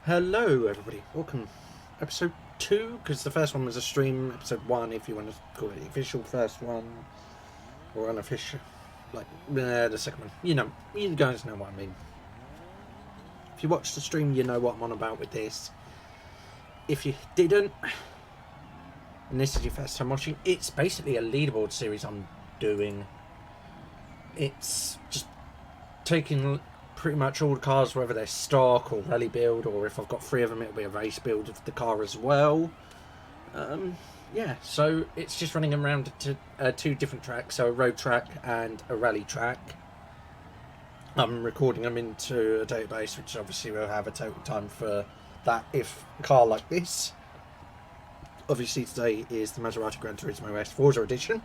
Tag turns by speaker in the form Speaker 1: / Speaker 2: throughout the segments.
Speaker 1: Hello everybody, welcome. Episode 2, because the first one was a stream. Episode 1, if you want to call it the official first one, or unofficial, like, the second one. You guys know what I mean. If you watched the stream, you know what I'm on about with this. If you didn't, and this is your first time watching, it's basically a leaderboard series I'm doing. It's just taking pretty much all the cars, whether they're stock or rally build, or if I've got 3 of them, it'll be a race build of the car as well. Yeah, so it's just running around to 2 different tracks, so a road track and a rally track. I'm recording them into a database, which obviously will have a total time for that if a car like this. Obviously today is the Maserati Gran Turismo S Forza edition,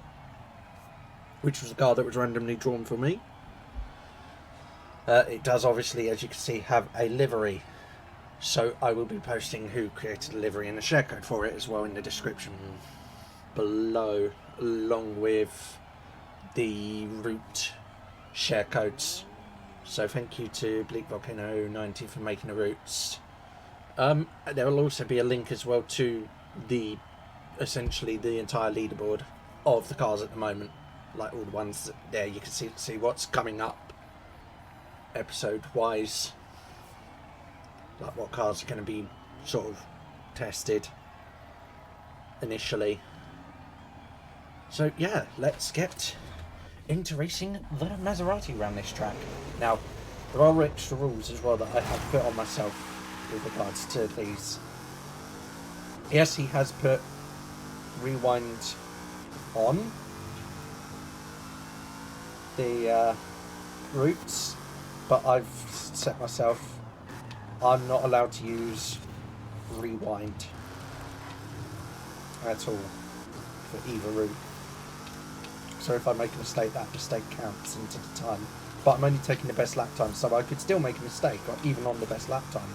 Speaker 1: which was a car that was randomly drawn for me. It does obviously, as you can see, have a livery, so I will be posting who created the livery and the share code for it as well in the description below, along with the route share codes. So thank you to Bleak Volcano 90 for making the routes. There will also be a link as well to essentially the entire leaderboard of the cars at the moment, like all the ones that there you can see what's coming up episode wise, like what cars are going to be sort of tested initially. So yeah, let's get into racing the Maserati around this track. Now there are extra rules as well that I have put on myself with regards to these. Yes, he has put rewind on the routes, but I've set myself, I'm not allowed to use rewind at all for either route. So if I make a mistake, that mistake counts into the time. But I'm only taking the best lap time, so I could still make a mistake, or even on the best lap time.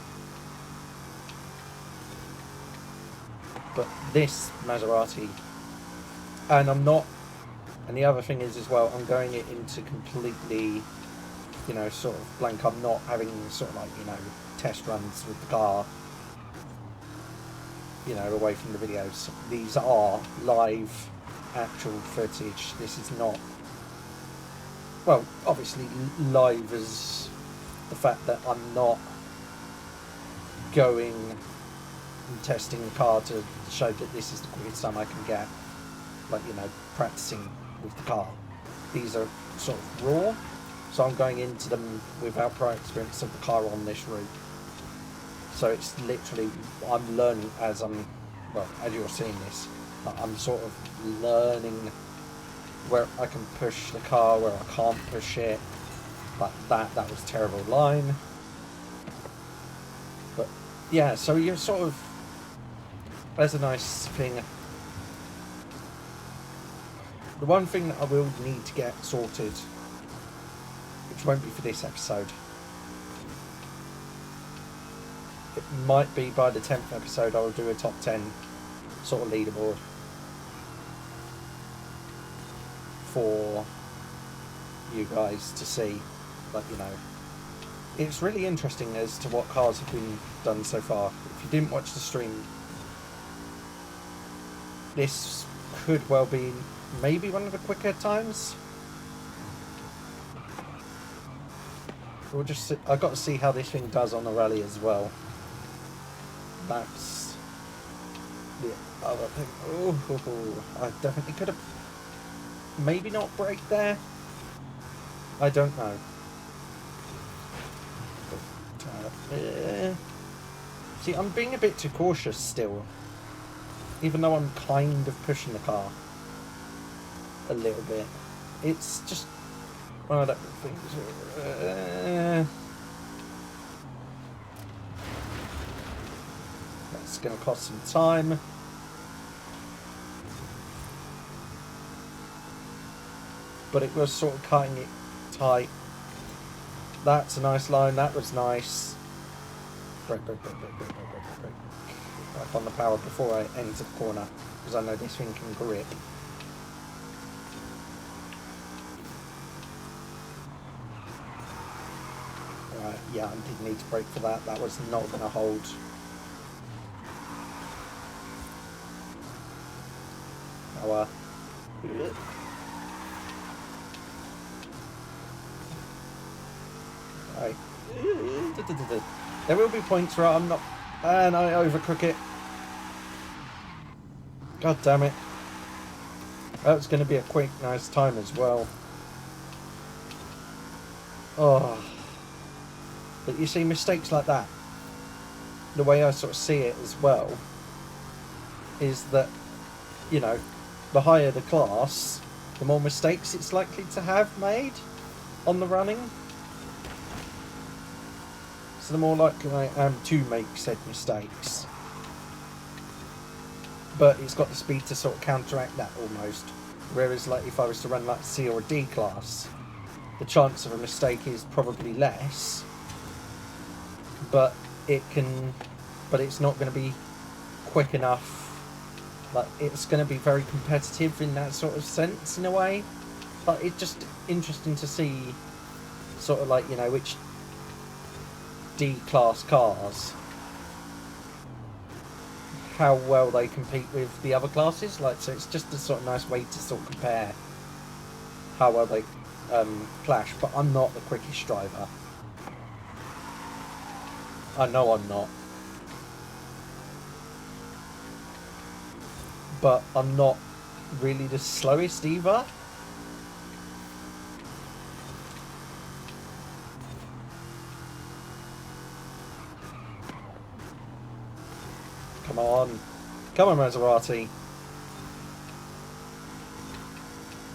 Speaker 1: But this Maserati, and the other thing is as well, I'm going it into completely, sort of blank. I'm not having sort of like, test runs with the car, away from the videos. These are live, actual footage. This is not, well, obviously live as the fact that I'm not going and testing the car to show that this is the quickest time I can get, like, practicing with the car. These are sort of raw. So I'm going into them without prior experience of the car on this route. So it's literally, I'm learning as you're seeing this. I'm sort of learning where I can push the car, where I can't push it. But that was a terrible line. But yeah, so you're sort of, there's a nice thing. The one thing that I will need to get sorted, which won't be for this episode, it might be by the 10th episode I'll do a top 10 sort of leaderboard for you guys to see. But it's really interesting as to what cars have been done so far. If you didn't watch the stream, this could well be maybe one of the quicker times. We'll just see. I've got to see how this thing does on the rally as well. That's the other thing. Oh, I definitely could have maybe not braked there. I don't know. But, see, I'm being a bit too cautious still, even though I'm kind of pushing the car a little bit. It's just one of those things. That's going to cost some time. But it was sort of cutting it tight. That's a nice line. That was nice. Brake. Back on the power before I enter the corner, because I know this thing can grip. Right. Yeah, I did need to brake for that. That was not going to hold. Oh, right. There will be points where I'm not... And I overcook it. God damn it. That's going to be a quick, nice time as well. Oh. But you see, mistakes like that, the way I sort of see it as well, is that, you know, the higher the class, the more mistakes it's likely to have made on the running. So the more likely I am to make said mistakes. But it's got the speed to sort of counteract that almost. Whereas like if I was to run like C or a D class, the chance of a mistake is probably less. But it's not going to be quick enough. Like, it's going to be very competitive in that sort of sense, in a way. But it's just interesting to see, sort of like, you know, which D-class cars, how well they compete with the other classes. Like, so it's just a sort of nice way to sort of compare how well they clash. But I'm not the quickest driver. I know I'm not. But I'm not really the slowest either. Come on. Come on, Maserati.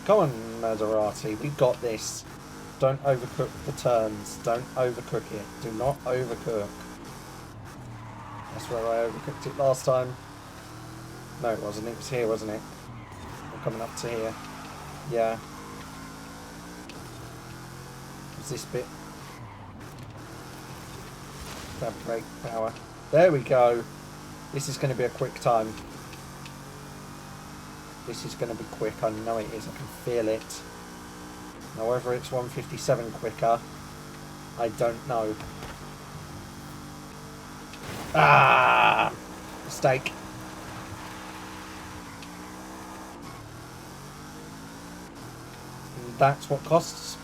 Speaker 1: Come on, Maserati. We've got this. Don't overcook the turns. Don't overcook it. Do not overcook. That's where I overcooked it last time. No, it wasn't. It was here, wasn't it? We're coming up to here. Yeah. It was this bit. Grab brake power. There we go. This is going to be a quick time. This is going to be quick. I know it is. I can feel it. However, it's 157 quicker. I don't know. Ah! Mistake. And that's what costs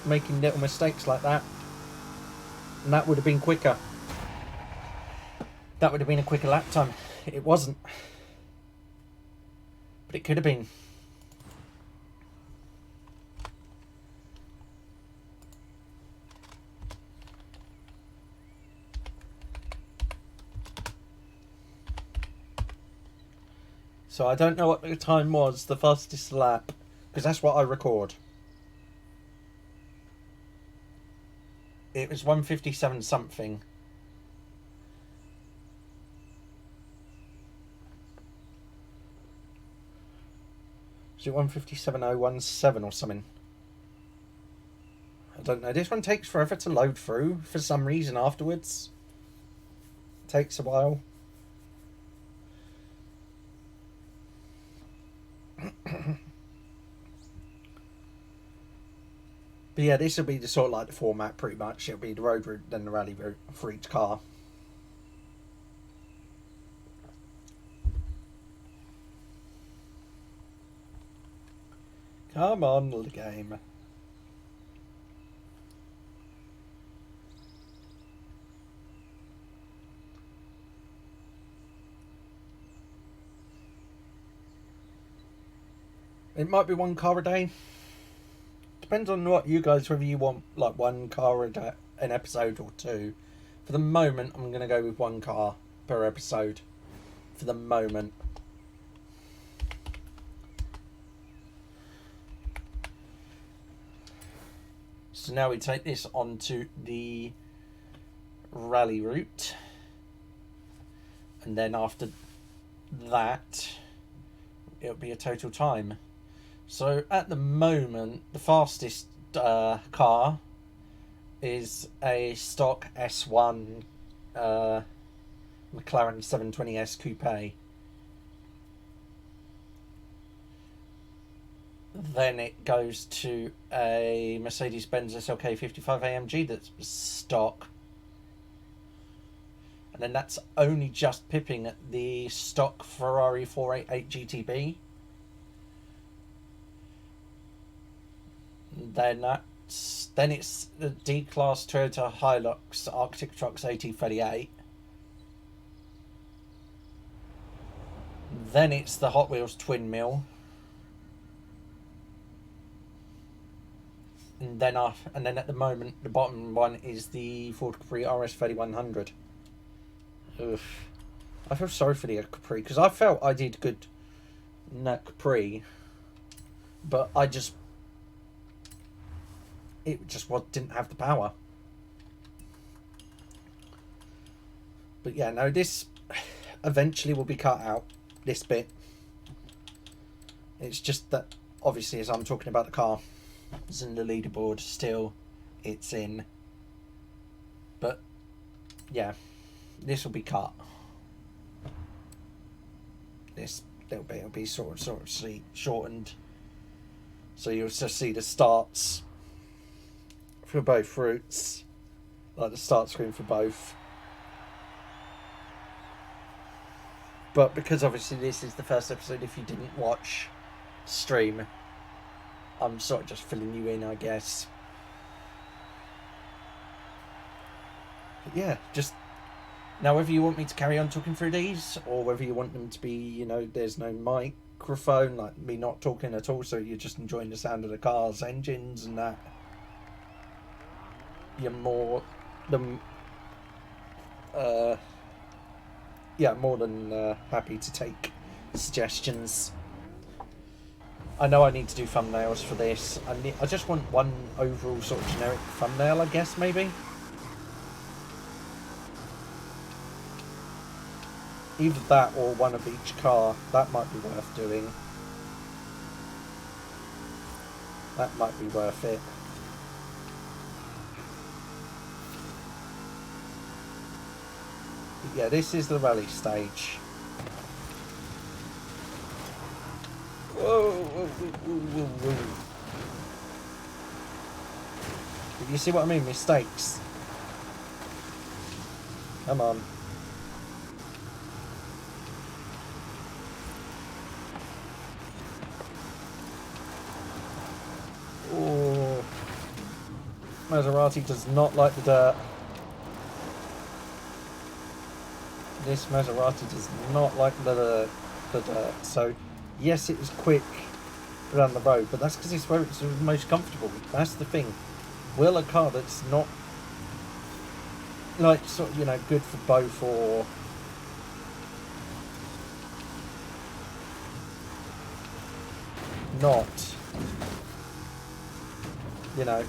Speaker 1: making little mistakes like that. And that would have been quicker. That would have been a quicker lap time. It wasn't. But it could have been. So I don't know what the time was, the fastest lap, because that's what I record. It was 157 something. Was it 157.017 or something? I don't know. This one takes forever to load through for some reason afterwards. It takes a while. But yeah, this will be the sort of like the format pretty much. It'll be the road route, then the rally route for each car. Come on, little game. It might be one car a day. Depends on what you guys, whether you want like one car a day, an episode or two. For the moment, I'm going to go with one car per episode. For the moment. So now we take this onto the rally route. And then after that, it'll be a total time. So at the moment, the fastest car is a stock S1 McLaren 720S Coupe. Then it goes to a Mercedes-Benz SLK 55 AMG that's stock. And then that's only just pipping at the stock Ferrari 488 GTB. Then it's the D-Class Toyota Hilux Arctic Trucks AT38. Then it's the Hot Wheels Twin Mill. And then at the moment, the bottom one is the Ford Capri RS 3100. Oof. I feel sorry for the Capri because I felt I did good in that Capri, but it just didn't have the power. But yeah, no, this eventually will be cut out, this bit. It's just that obviously as I'm talking about the car, it's in the leaderboard still, it's in. But yeah, this will be cut. This little bit will be sort of shortened. So you'll just see the starts for both routes, like the start screen for both. But because obviously this is the first episode, if you didn't watch stream, I'm sort of just filling you in, I guess. But yeah, just now whether you want me to carry on talking through these, or whether you want them to be, you know, there's no microphone, like me not talking at all, so you're just enjoying the sound of the cars, engines and that, you're more than happy to take suggestions. I know I need to do thumbnails for this. I just want one overall sort of generic thumbnail, I guess, maybe. Either that or one of each car. That might be worth doing. That might be worth it. But yeah, this is the rally stage. Whoa, whoa, whoa, whoa, whoa. Did you see what I mean? Mistakes. Come on. Oh. Maserati does not like the dirt. This Maserati does not like the dirt. So yes, it was quick around the road, but that's because it's where it's most comfortable. That's the thing. Will a car that's not, like, sort of, you know, good for both, or not, you know,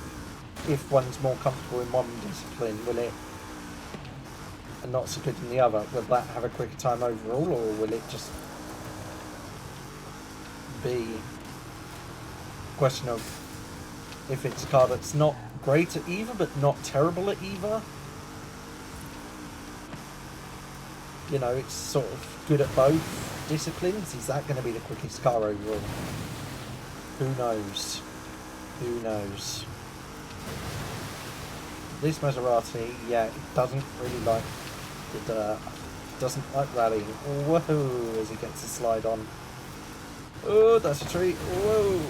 Speaker 1: if one's more comfortable in one discipline, will it, and not so good in the other, will that have a quicker time overall, or will it just be a question of if it's a car that's not great at either but not terrible at either, you know, it's sort of good at both disciplines, is that going to be the quickest car overall? Who knows? Who knows? This Maserati, yeah, it doesn't really like the dirt, doesn't like rallying. Whoa, as he gets the slide on. Oh, that's a tree. Whoa.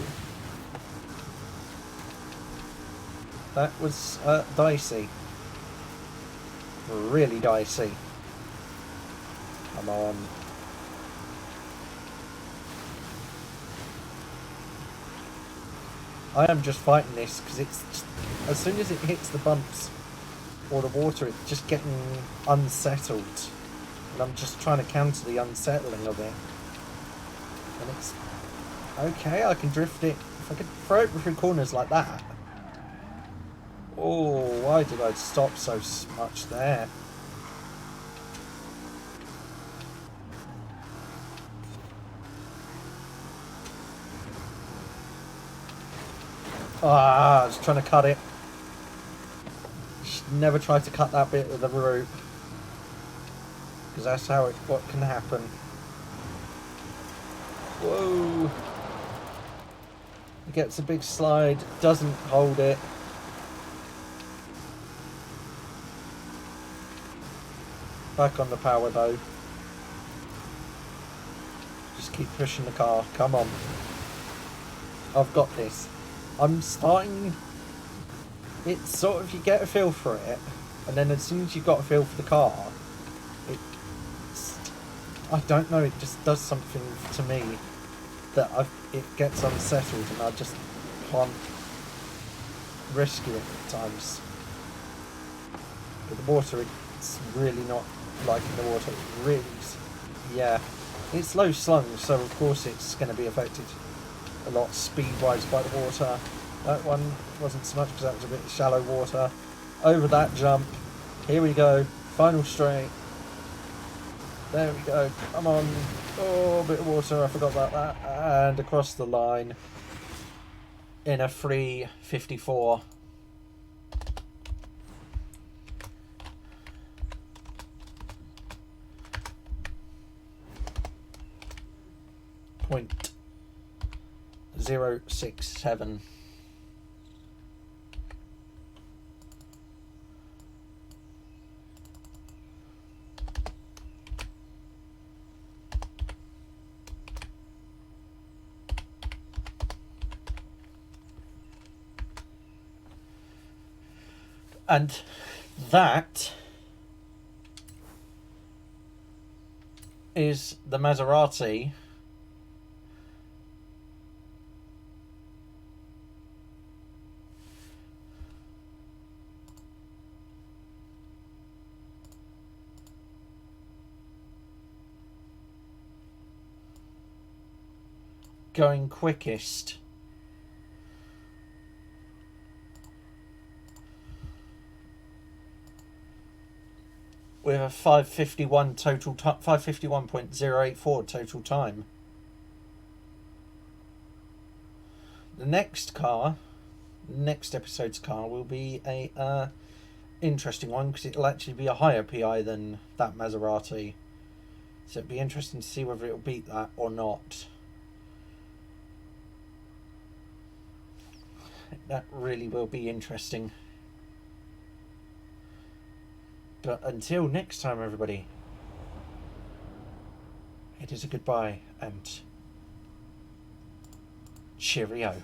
Speaker 1: That was dicey. Really dicey. Come on. I am just fighting this because it's just, as soon as it hits the bumps or the water, it's just getting unsettled. And I'm just trying to counter the unsettling of it. And it's okay, I can drift it. If I could throw it through corners like that. Oh, why did I stop so much there? Ah, I was trying to cut it. Should never try to cut that bit of the route, because that's how what can happen. Whoa. It gets a big slide, doesn't hold it. Back on the power though. Just keep pushing the car. Come on. I've got this. I'm starting... It's sort of, you get a feel for it, and then as soon as you've got a feel for the car, it's... I don't know, it just does something to me that it gets unsettled, and I just can't rescue it at times. With the water, it's really not liking the water. It really... Yeah. It's low slung, so of course it's going to be affected a lot speed-wise by the water. That one wasn't so much because that was a bit shallow water. Over that jump. Here we go. Final straight. There we go. Come on. Oh, a bit of water. I forgot about that. And across the line in a 3:54. .067. And that is the Maserati going quickest. With a 5:51 total time, 5:51.084 total time. The next car, next episode's car, will be a interesting one because it'll actually be a higher PI than that Maserati. So it'll be interesting to see whether it'll beat that or not. That really will be interesting. But until next time, everybody, it is a goodbye and cheerio.